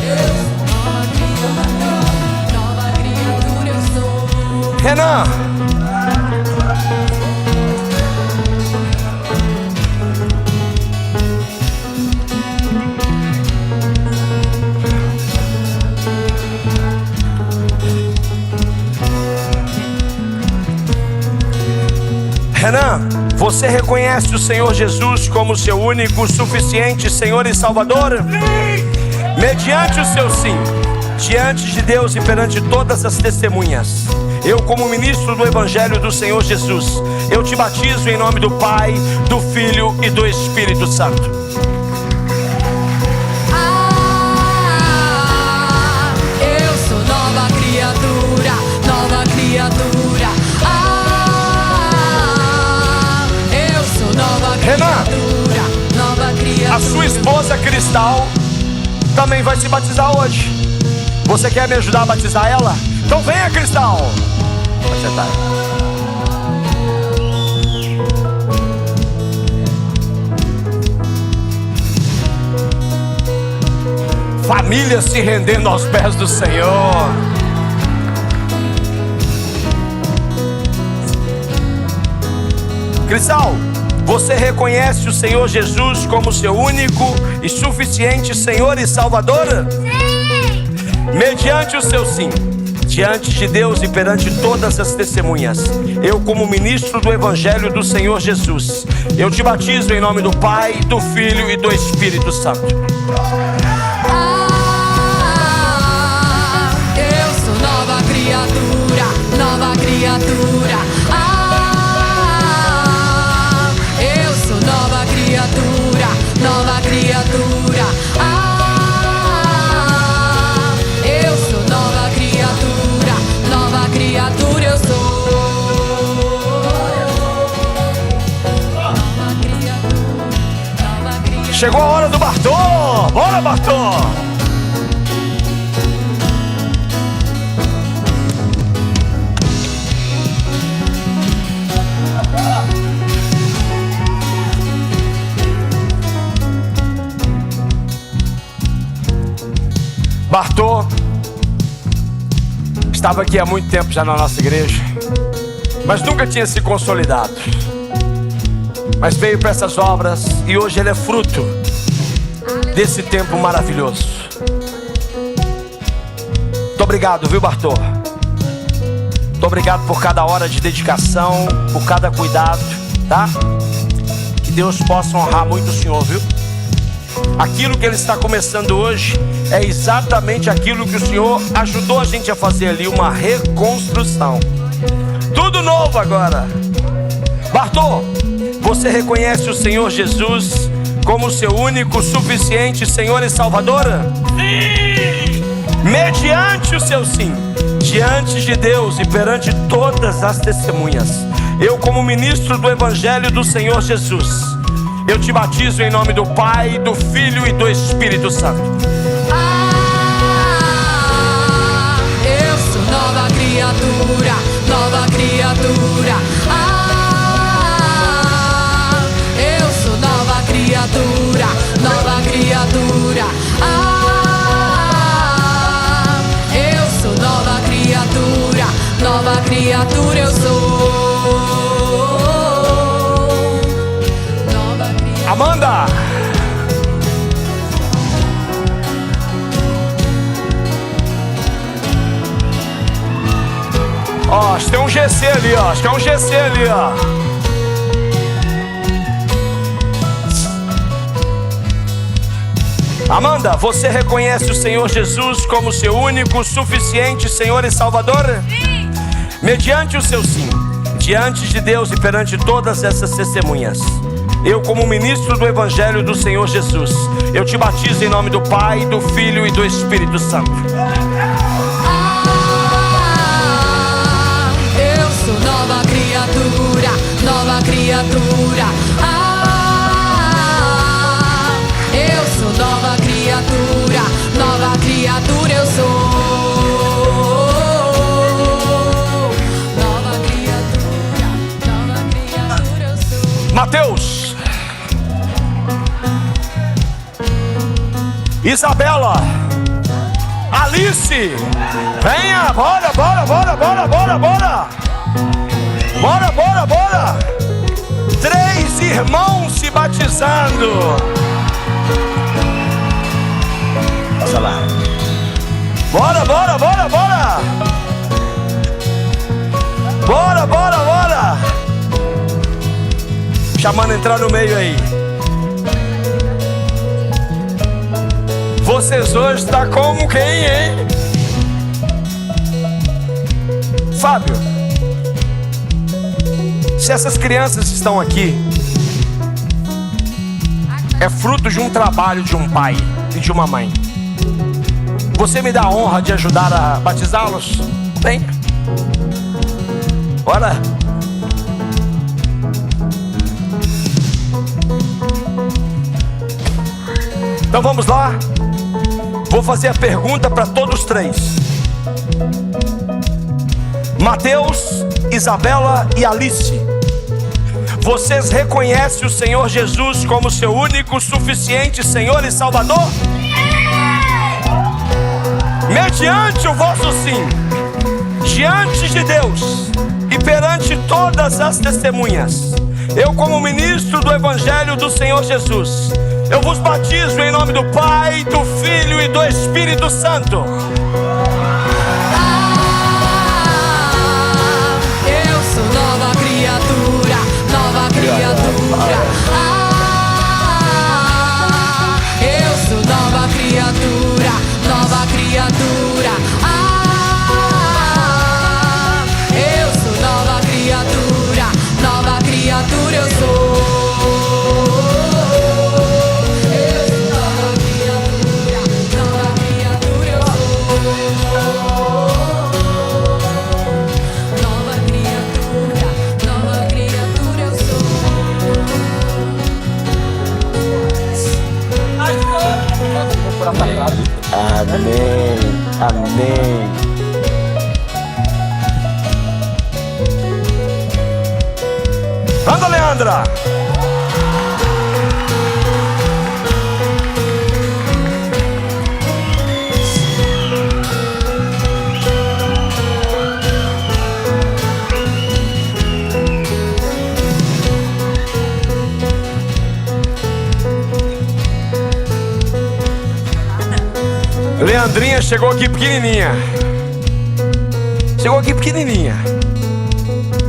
Eu sou nova criatura, eu sou. Renan. Renan, você reconhece o Senhor Jesus como seu único, suficiente Senhor e Salvador? Sim. Mediante o seu sim, diante de Deus e perante todas as testemunhas, eu, como ministro do Evangelho do Senhor Jesus, eu te batizo em nome do Pai, do Filho e do Espírito Santo. Eu sou nova criatura, nova criatura. Eu sou nova criatura, nova criatura. A sua esposa Cristal também vai se batizar hoje. Você quer me ajudar a batizar ela? Então venha, Cristal. Pode sentar. Família se rendendo aos pés do Senhor. Cristal, você reconhece o Senhor Jesus como seu único e suficiente Senhor e Salvador? Sim. Mediante o seu sim, diante de Deus e perante todas as testemunhas, eu, como ministro do Evangelho do Senhor Jesus, eu te batizo em nome do Pai, do Filho e do Espírito Santo. Eu sou nova criatura, nova criatura. Eu sou nova criatura, nova criatura. Eu sou nova criatura, nova criatura. Eu sou nova criatura, nova criatura. Chegou a hora do Bartô! Bora, Bartô! Bartô estava aqui há muito tempo já na nossa igreja, mas nunca tinha se consolidado. Mas veio para essas obras e hoje ele é fruto desse tempo maravilhoso. Muito obrigado, viu, Bartô? Muito obrigado por cada hora de dedicação, por cada cuidado, tá? Que Deus possa honrar muito o Senhor, viu? Aquilo que ele está começando hoje é exatamente aquilo que o Senhor ajudou a gente a fazer ali, uma reconstrução. Tudo novo agora. Bartô, você reconhece o Senhor Jesus como seu único, suficiente Senhor e Salvador? Sim! Mediante o seu sim, diante de Deus e perante todas as testemunhas, eu, como ministro do Evangelho do Senhor Jesus, eu te batizo em nome do Pai, do Filho e do Espírito Santo. Eu sou nova criatura, nova criatura. nova criatura eu sou. Nova criatura. Amanda. Ó, acho que tem um GC ali, ó. Acho que é um GC ali, ó. Amanda, você reconhece o Senhor Jesus como seu único, suficiente Senhor e Salvador? Sim. Mediante o seu sim, diante de Deus e perante todas essas testemunhas, eu, como ministro do Evangelho do Senhor Jesus, eu te batizo em nome do Pai, do Filho e do Espírito Santo. Eu sou nova criatura, nova criatura. Eu sou nova criatura, nova criatura eu sou. Nova criatura eu sou. Mateus, Isabela, Alice, venha, bora, bora, bora, bora, bora, bora. Bora, bora, bora. 3 irmãos se batizando. Passa lá. Bora, bora, bora, bora. Bora, bora, bora. Chamando entrar no meio aí. Vocês hoje estão como quem, hein? Fábio, se essas crianças estão aqui, é fruto de um trabalho de um pai e de uma mãe. Você me dá a honra de ajudar a batizá-los? Vem. Bora. Então vamos lá. Vou fazer a pergunta para todos 3. Mateus, Isabela e Alice, vocês reconhecem o Senhor Jesus como seu único, suficiente Senhor e Salvador? Mediante o vosso sim, diante de Deus e perante todas as testemunhas, eu, como ministro do Evangelho do Senhor Jesus, eu vos batizo em nome do Pai, do Filho e do Espírito Santo. Eu sou nova criatura, nova criatura. Eu sou nova criatura, nova criatura. Eu sou nova criatura, nova criatura eu sou. Amém, amém. Anda, Leandra. Leandrinha chegou aqui pequenininha. Chegou aqui pequenininha,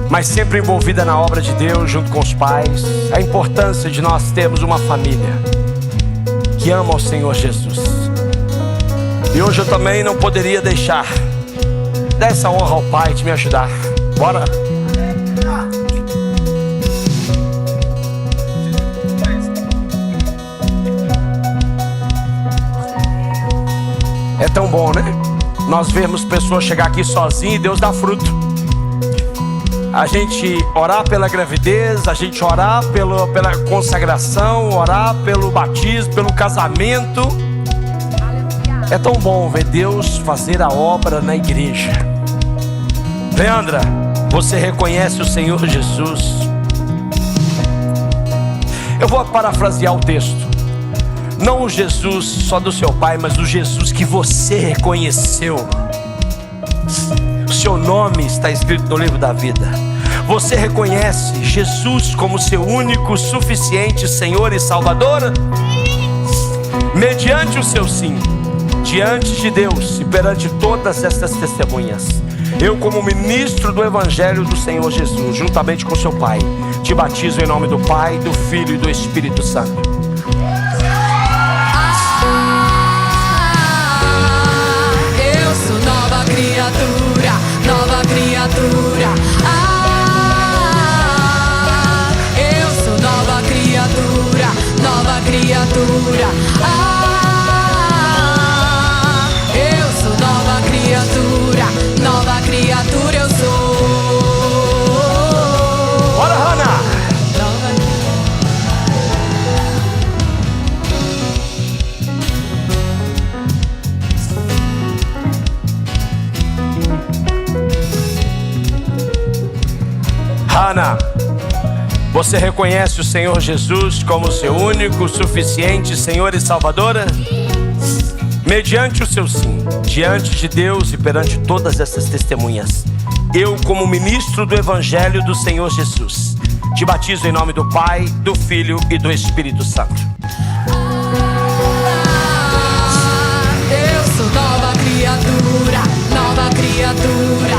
mas sempre envolvida na obra de Deus junto com os pais. A importância de nós termos uma família que ama o Senhor Jesus. E hoje eu também não poderia deixar dar essa honra ao Pai de me ajudar. Bora. É tão bom, né? Nós vemos pessoas chegar aqui sozinhas e Deus dá fruto. A gente orar pela gravidez, a gente orar pela consagração, orar pelo batismo, pelo casamento. É tão bom ver Deus fazer a obra na igreja. Leandra, você reconhece o Senhor Jesus? Eu vou parafrasear o texto. Não o Jesus só do seu pai, mas o Jesus que você reconheceu. O seu nome está escrito no livro da vida. Você reconhece Jesus como seu único, suficiente Senhor e Salvador? Mediante o seu sim, diante de Deus e perante todas estas testemunhas, eu, como ministro do Evangelho do Senhor Jesus, juntamente com seu Pai, te batizo em nome do Pai, do Filho e do Espírito Santo. Eu sou nova criatura, nova criatura. Eu sou nova criatura, nova criatura. Eu sou nova criatura, nova criatura eu sou. Bora, Hannah! Hannah, você reconhece o Senhor Jesus como seu único, suficiente Senhor e Salvador? Mediante o seu sim, diante de Deus e perante todas essas testemunhas, eu, como ministro do Evangelho do Senhor Jesus, te batizo em nome do Pai, do Filho e do Espírito Santo. Eu sou nova criatura, nova criatura.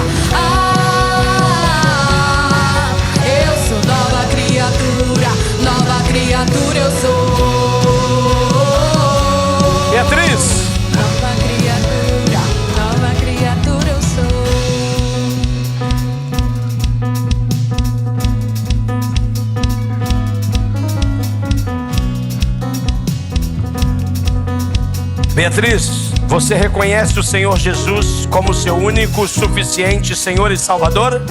Eu sou nova criatura, nova criatura eu sou. Beatriz, Nova criatura eu sou. Beatriz, você reconhece o Senhor Jesus como seu único, suficiente Senhor e Salvador?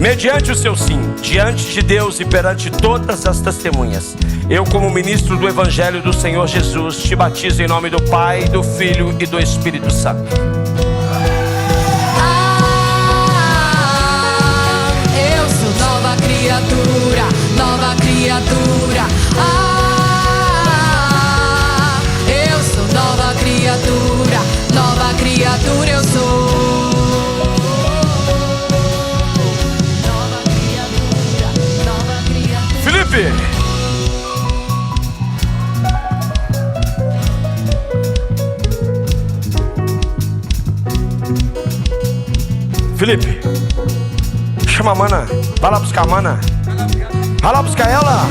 Mediante o seu sim, diante de Deus e perante todas as testemunhas, eu, como ministro do Evangelho do Senhor Jesus, te batizo em nome do Pai, do Filho e do Espírito Santo. Eu sou nova criatura, nova criatura. Eu sou nova criatura, nova criatura eu sou. Nova criatura, nova criatura. Felipe, Felipe, chama a mana, vai lá buscar a mana, vai lá buscar ela.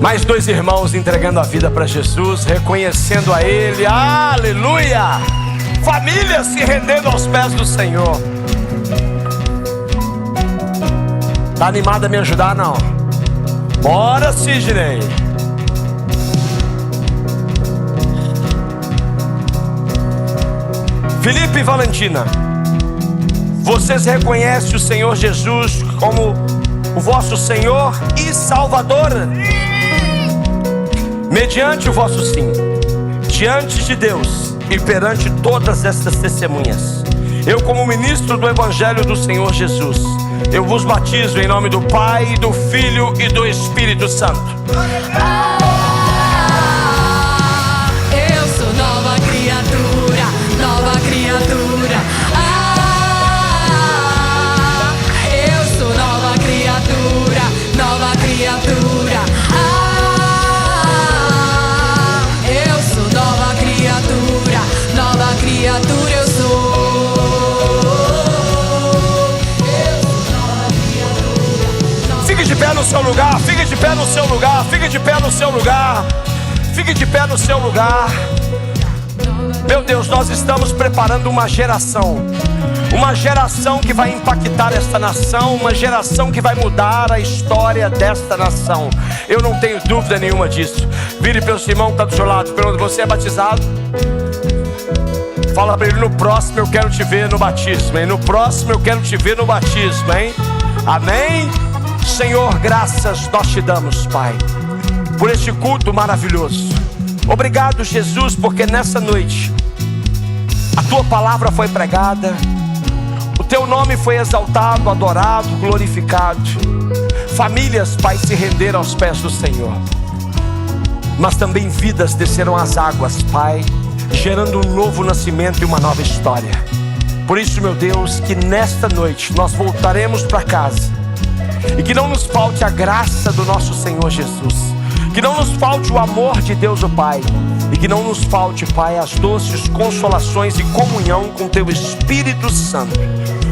Mais dois irmãos entregando a vida para Jesus, reconhecendo a Ele, aleluia! Família se rendendo aos pés do Senhor. Tá animada a me ajudar, não? Bora, Sidney! Felipe e Valentina, vocês reconhecem o Senhor Jesus como o vosso Senhor e Salvador? Mediante o vosso sim, diante de Deus e perante todas estas testemunhas, eu, como ministro do Evangelho do Senhor Jesus, eu vos batizo em nome do Pai, do Filho e do Espírito Santo. Eu sou nova criatura, nova criatura. Eu sou nova criatura, nova criatura. Eu sou nova criatura, nova criatura eu sou. Fique de pé no seu lugar, fique de pé no seu lugar, fique de pé no seu lugar, fique de pé no seu lugar. Meu Deus, nós estamos preparando uma geração que vai impactar esta nação, uma geração que vai mudar a história desta nação. Eu não tenho dúvida nenhuma disso. Vire para o seu irmão que está do seu lado, pergunta: você é batizado? Fala para ele: no próximo eu quero te ver no batismo, hein? No próximo eu quero te ver no batismo, hein? Amém? Senhor, graças nós te damos, Pai, por este culto maravilhoso. Obrigado, Jesus, porque nessa noite tua palavra foi pregada, o teu nome foi exaltado, adorado, glorificado. Famílias, Pai, se renderam aos pés do Senhor, mas também vidas desceram às águas, Pai, gerando um novo nascimento e uma nova história. Por isso, meu Deus, que nesta noite nós voltaremos para casa e que não nos falte a graça do nosso Senhor Jesus, que não nos falte o amor de Deus o Pai, e que não nos falte, Pai, as doces consolações e comunhão com Teu Espírito Santo.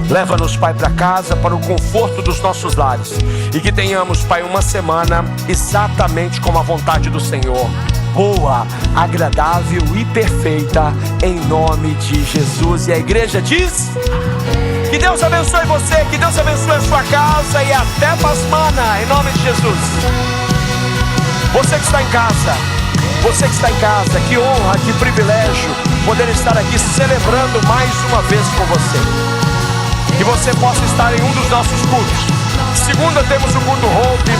Leva-nos, Pai, para casa, para o conforto dos nossos lares, e que tenhamos, Pai, uma semana exatamente como a vontade do Senhor, boa, agradável e perfeita, em nome de Jesus. E a igreja diz: que Deus abençoe você, que Deus abençoe a sua casa, e até a semana, em nome de Jesus. Você que está em casa, que honra, que privilégio poder estar aqui celebrando mais uma vez com você. Que você possa estar em um dos nossos cultos. Segunda temos o culto Hope,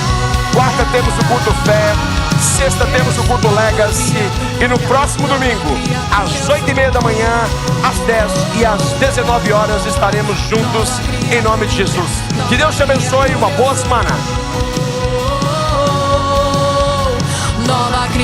quarta temos o culto Fé, sexta temos o culto Legacy, e no próximo domingo, às 8h30 da manhã, às 10 e às 19 horas estaremos juntos em nome de Jesus. Que Deus te abençoe, uma boa semana.